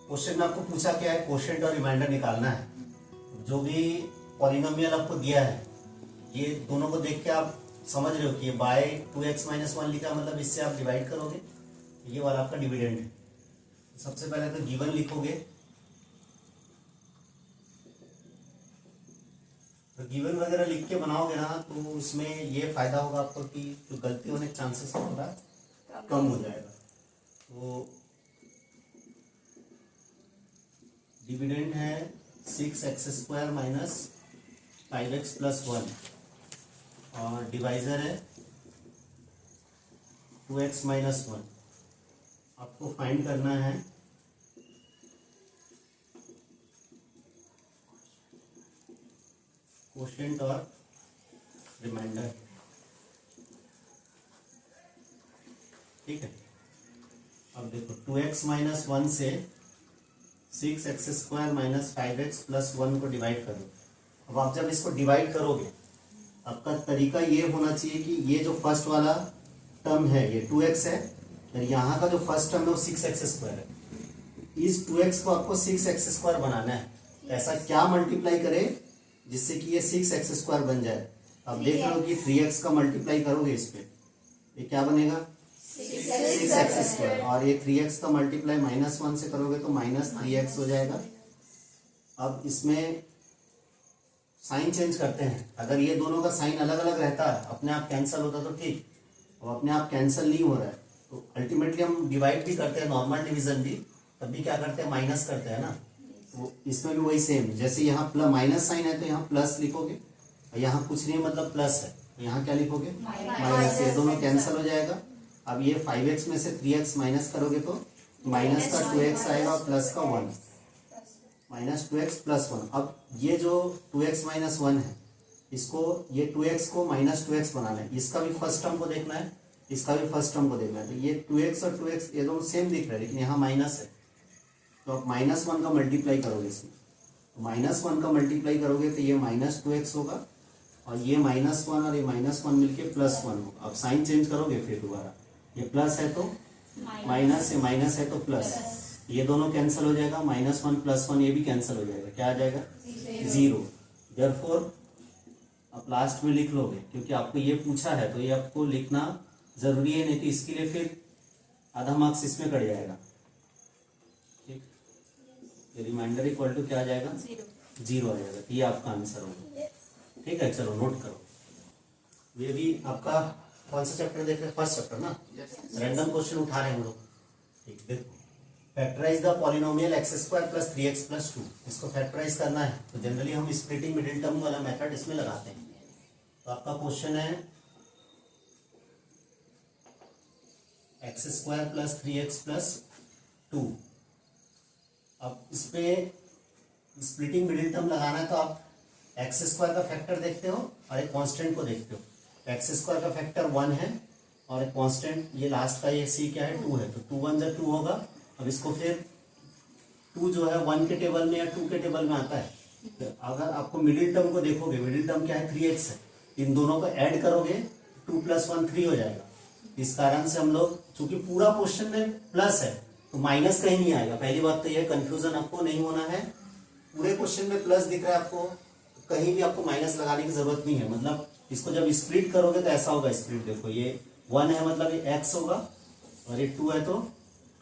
Question में आपको पूछा क्या है, कोशेंट और रिमाइंडर निकालना है। जो भी पॉलिनोमियल आपको दिया है ये दोनों को देख के आप समझ रहे हो कि ये बाय 2x-1 लिखा है, मतलब इससे आप डिवाइड करोगे, ये वाला आपका डिविडेंड है। सबसे पहले तो गिवन लिखोगे, तो गिवन वगैरह लिख के बनाओगे ना तो उसमें ये फायदा होगा आपको कि जो गलती होने के चांसेस थोड़ा कम हो जाएगा। तो डिविडेंड है 6x² - 5x + 1 और डिवाइजर है 2x - 1। आपको फाइंड करना है कोशेंट और रिमाइंडर। ठीक है, अब देखो 2x - 1 से 6x² - 5x + 1 को डिवाइड करो। अब आप जब इसको डिवाइड करोगे आपका तरीका ये होना चाहिए कि ये जो फर्स्ट वाला टर्म है ये 2x है और यहाँ का जो फर्स्ट टर्म है वो 6x² है। इस 2x को आपको 6x² बनाना है। ऐसा क्या मल्टीप्लाई करे जिससे कि ये 6x² बन जाए। अब देख लो कि 3x का मल्टीप्लाई करोगे इस पे, ये क्या बनेगा 6x², और ये 3x का मल्टीप्लाई -1 से करोगे तो -3x हो जाएगा। अब इसमें साइन चेंज करते हैं। अगर ये दोनों का साइन अलग अलग रहता है, अपने आप कैंसिल होता तो ठीक, अब अपने आप कैंसिल नहीं हो रहा है तो अल्टीमेटली हम डिवाइड भी करते हैं, नॉर्मल डिवीजन भी, तब भी क्या करते हैं माइनस करते हैं ना। तो इसमें भी वही सेम, जैसे यहाँ माइनस साइन है तो यहाँ प्लस लिखोगे, यहाँ कुछ नहीं मतलब प्लस है, यहाँ क्या लिखोगे माइनस। ये दोनों कैंसिल हो जाएगा। अब ये 5x में से 3x माइनस करोगे तो माइनस का 2x आएगा और प्लस का 1, -2x + 1। अब ये जो 2x - 1 है इसको, ये 2x को -2x बनाना है। इसका भी फर्स्ट टर्म को देखना है, इसका भी फर्स्ट टर्म को देखना है। तो ये 2x और 2x ये दोनों सेम दिख रहा है लेकिन यहाँ माइनस है, तो आप -1 का मल्टीप्लाई करोगे इसमें, तो -1 का मल्टीप्लाई करोगे तो ये -2x होगा और ये -1 और ये -1 मिलके +1 होगा। अब साइन चेंज करोगे फिर दोबारा, ये प्लस है तो माइनस, ये माइनस है तो प्लस, ये दोनों कैंसिल हो जाएगा, -1 + 1 ये भी कैंसिल हो जाएगा, क्या आ जाएगा 0। देयरफॉर आप लास्ट में लिख लोगे क्योंकि आपको ये पूछा है तो ये आपको लिखना जरूरी है, नहीं तो इसके लिए फिर आधा मार्क्स इसमें कट जाएगा। ठीक, ये रिमाइंडर इक्वल टू क्या आ जाएगा 0 आ जाएगा, ये आपका आंसर होगा। ठीक है, चलो नोट करो। ये भी आपका कौन सा चैप्टर देख रहे हैं, फर्स्ट चैप्टर ना, रैंडम क्वेश्चन उठा रहे हैं हम लोग। ठीक, देखो factorise the polynomial x² + 3x + 2। इसको फैक्टराइज करना है तो जनरली हम स्प्लिटिंग मिडिल टर्म वाला मेथड इसमें लगाते हैं। तो आपका क्वेश्चन है x² + 3x + 2। अब इस पे स्प्लिटिंग मिडिल टर्म लगाना है तो आप x² का फैक्टर देखते हो और एक कांस्टेंट को देखते हो। x² का फैक्टर 1 है और एक कांस्टेंट ये लास्ट का ये c क्या है 2 है, तो 2 × 1 = 2 होगा। अब इसको फिर 2 जो है 1 के टेबल में या 2 के टेबल में आता है। तो अगर आपको मिडिल टर्म को देखोगे, मिडिल टर्म क्या है 3x है, इन दोनों को ऐड करोगे 2 + 1 3 हो जाएगा। इस कारण से हम लोग, चूंकि पूरा क्वेश्चन में प्लस है तो माइनस कहीं नहीं आएगा। पहली बात तो यह कंफ्यूजन आपको नहीं होना है, पूरे क्वेश्चन में प्लस दिख रहा है आपको, कहीं भी आपको माइनस लगाने की जरूरत नहीं है। मतलब इसको जब स्प्लिट करोगे तो ऐसा होगा, स्प्लिट देखो ये 1 है मतलब ये x होगा और ये 2 है तो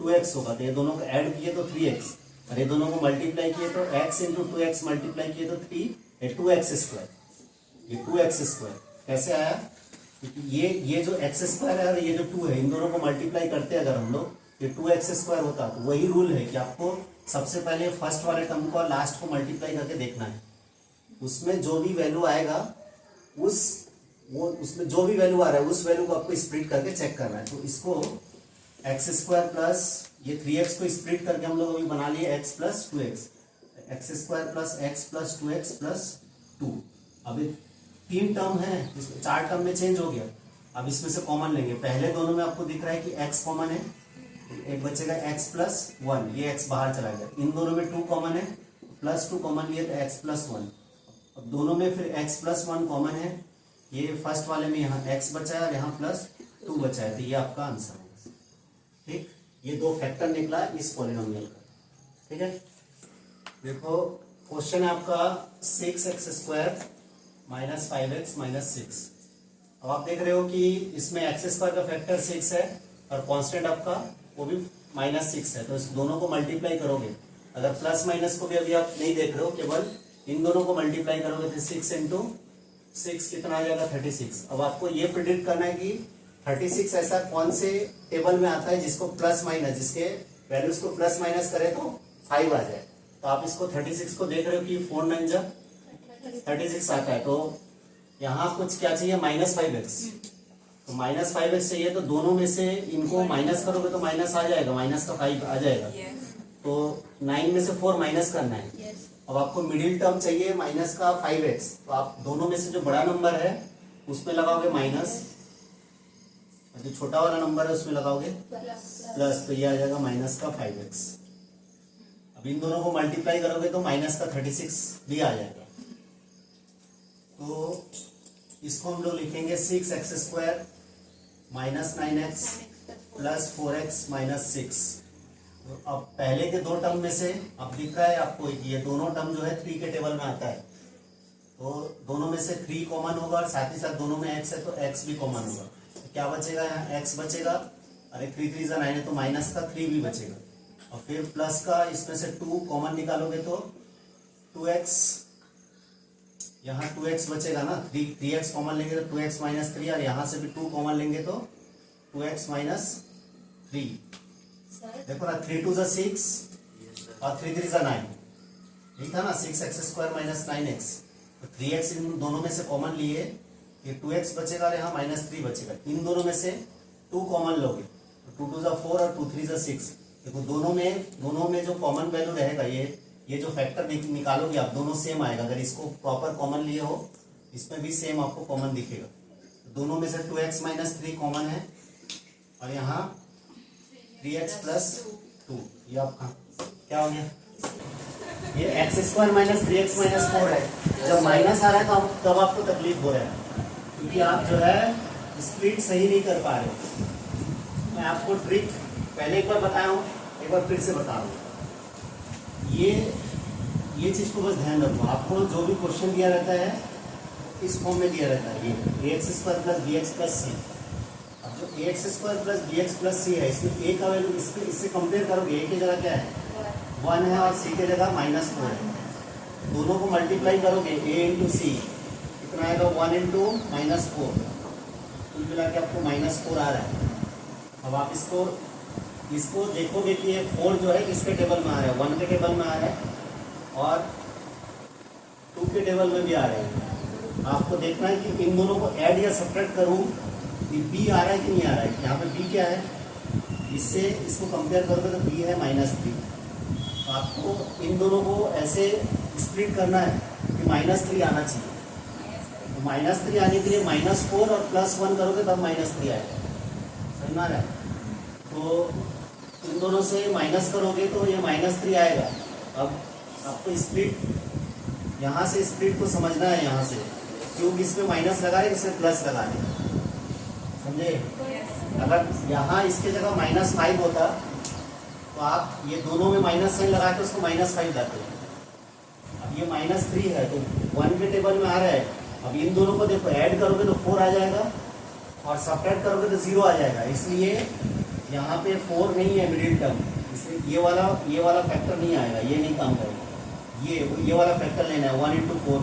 2x होगा, तो ये दोनों को ऐड किए तो 3x और ये दोनों को मल्टीप्लाई किए तो x × 2x मल्टीप्लाई किए तो 3, ये 2x², ये 2x²। कैसे आया, क्योंकि ये जो x² है और ये जो 2 है इन दोनों को मल्टीप्लाई करते अगर हम लोग, ये 2x² होता। तो वही रूल है कि आपको सबसे पहले फर्स्ट वाले टर्म को और लास्ट को मल्टीप्लाई करके देखना है, उसमें जो भी वैल्यू आएगा उसमें जो भी वैल्यू आ रहा है उस वैल्यू को आपको स्प्लिट करके चेक करना है। तो इसको x² प्लस ये 3x को स्प्लिट करके हम लोग अभी बना लिए x + 2x, x² + x + 2x + 2। अभी 3 टर्म है, इसमें 4 टर्म में चेंज हो गया। अब इसमें से कॉमन लेंगे, पहले दोनों में आपको दिख रहा है कि x कॉमन है, एक बचेगा x + 1, ये x बाहर चला गया। इन दोनों में 2 कॉमन है, +2 कॉमन लिए तो x + 1। अब दोनों में फिर x + 1 कॉमन है, ये फर्स्ट वाले में यहाँ x बचा है और यहाँ +2 बचा है, तो ये आपका आंसर है। ठीक, ये 2 फैक्टर निकला इस पॉलिनोमियल का। ठीक है, देखो क्वेश्चन है आपका 6x² माइनस 5x माइनस 6। अब आप देख रहे हो कि इसमें x² का फैक्टर 6 है और कांस्टेंट आपका वो भी -6 है, तो इस दोनों को मल्टीप्लाई करोगे, अगर प्लस माइनस को भी अभी आप नहीं देख रहे हो, केवल इन दोनों को मल्टीप्लाई करोगे तो 6 × 6 कितना आ जाएगा 36। अब आपको ये प्रिडिक्ट करना है कि 36 ऐसा कौन से टेबल में आता है जिसको प्लस माइनस, जिसके वैल्यूज को प्लस माइनस करे तो 5 आ जाए। तो आप इसको 36 को देख रहे हो कि 4 9 जा 36 आता है, तो यहाँ कुछ क्या चाहिए -5x, तो -5x चाहिए, तो दोनों में से इनको माइनस करोगे तो माइनस आ जाएगा, माइनस का 5 आ जाएगा। तो 9 में से 4 माइनस करना है। अब आपको मिडिल टर्म चाहिए माइनस का 5x, तो आप दोनों में से जो बड़ा नंबर है उसमें लगाओगे माइनस, जो छोटा वाला नंबर है उसमें लगाओगे प्लस, तो ये आ जाएगा माइनस का 5x। अब इन दोनों को मल्टीप्लाई करोगे तो माइनस का 36 भी आ जाएगा। तो इसको हम लोग लिखेंगे 6x² minus 9x plus 4x minus 6। तो अब पहले के दो टर्म में से अब दिख रहा है आपको ये दोनों टर्म जो है 3 के टेबल में आता है, तो दोनों में से 3 कॉमन होगा और साथ ही साथ दोनों में x है तो x भी कॉमन होगा। तो क्या बचेगा, यहाँ x बचेगा, अरे 3 3 9 है तो माइनस का 3 भी बचेगा, और फिर प्लस का इसमें से 2 कॉमन निकालोगे तो 2x, यहाँ 2x बचेगा ना, 3x कॉमन लेंगे तो 2x माइनस 3, और यहाँ से भी 2 कॉमन लेंगे तो 2x माइनस 3। देखो ना 3 2 6 और 3 3 9, ठीक था ना, 6x² माइनस 9x, तो 3x इन दोनों में से कॉमन लिए, ये 2x बचेगा और यहाँ -3 बचेगा। इन दोनों में से 2 कॉमन लोगे तो 2 2 4 और 2 3 6। देखो दोनों में जो कॉमन वैल्यू रहेगा, ये जो फैक्टर निकालोगे आप, दोनों सेम आएगा। अगर इसको प्रॉपर कॉमन लिए हो, इसमें भी सेम आपको कॉमन दिखेगा। दोनों में से 2x माइनस 3 कॉमन है, और यहाँ 3x प्लस 2, ये आपका क्या हो गया, ये x² माइनस 3x माइनस 4 है। जब माइनस आ रहा है तो तब आपको तकलीफ हो रहा है, क्योंकि आप जो है स्प्लिट सही नहीं कर पा रहे हो। मैं आपको ट्रिक पहले एक बार बताया हूँ, एक बार फिर से बता रहा हूँ। ये चीज को बस ध्यान रखो, आपको जो भी क्वेश्चन दिया रहता है इस फॉर्म में दिया रहता है, ये ax² plus bx plus c। अब जो ax² plus bx plus c है, इसमें a का वैल्यू इससे कंपेयर करोगे, a की जगह क्या है 1 है और c की जगह -4 है। दोनों को मल्टीप्लाई करोगे a इंटू सी, कितना आएगा 1 इंटू -4, कुल मिला के आपको -4 आ रहा है। अब आप इसको देखोगे कि ये 4 जो है किसके टेबल में आ रहा है, 1 के टेबल में आ रहा है और 2 के टेबल में भी आ रहे हैं। आपको देखना है कि इन दोनों को ऐड या सब्ट्रैक्ट करूं कि b आ रहा है कि नहीं आ रहा है। यहाँ पे b क्या है, इससे इसको कंपेयर करोगे तो b है -3। तो आपको इन दोनों को ऐसे स्प्लिट करना है कि -3 आना चाहिए। तो -3 आने के लिए -4 और +1 करोगे तब -3 आएगा, समझ में आ रहा है। तो इन दोनों से माइनस करोगे तो ये -3 आएगा। अब आपको स्प्लिट यहाँ से स्प्लिट को समझना है, यहाँ से क्योंकि इसमें माइनस लगा रहे हैं, इसमें प्लस लगा रहे हैं, समझे। अगर यहाँ इसके जगह -5 होता तो आप ये दोनों में माइनस साइन लगा के उसको -5 लाते हैं। अब ये -3 है तो 1 के टेबल में आ रहा है। अब इन दोनों को देखो, ऐड करोगे तो 4 आ जाएगा और सब्ट्रैक्ट करोगे तो 0 आ जाएगा। इसलिए यहाँ पे 4 नहीं है मिडिल टर्म, इसलिए ये वाला फैक्टर नहीं आएगा, ये नहीं काम करेगा। ये वाला फैक्टर लेना है 1 इंटू 4।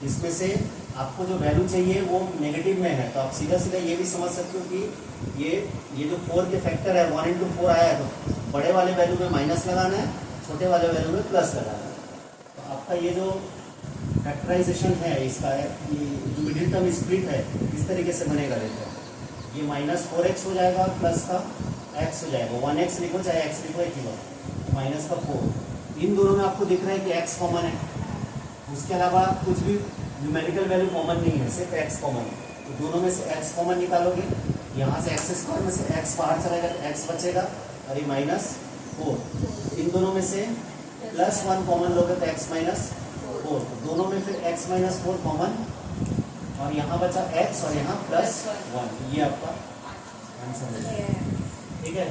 इसमें से आपको जो वैल्यू चाहिए वो नेगेटिव में है, तो आप सीधा ये भी समझ सकते हो कि ये जो 4 के फैक्टर है 1 इंटू 4 आया है, तो बड़े वाले वैल्यू में माइनस लगाना है, छोटे वाले वैल्यू में प्लस लगाना है। तो आपका ये जो फैक्टराइजेशन है इसका, ये जो मिडिल टर्म स्प्लिट है इस तरीके से बनेगा रहता है। ये -4x हो जाएगा, प्लस का x हो जाएगा, 1x लिखो चाहे x लिखो एक ही बात, माइनस का 4। इन दोनों में आपको दिख रहा है कि x कॉमन है, उसके अलावा कुछ भी न्यूमेरिकल वैल्यू कॉमन नहीं है, सिर्फ x कॉमन है। तो दोनों में से x कॉमन निकालोगे, यहाँ से x² में से x बाहर चलेगा तो x बचेगा और ये -4। इन दोनों में से +1 कॉमन लोगे तो x -4, तो दोनों में फिर x -4 कॉमन, और यहाँ बचा x और यहाँ +1। ये आपका आंसर है, ठीक है।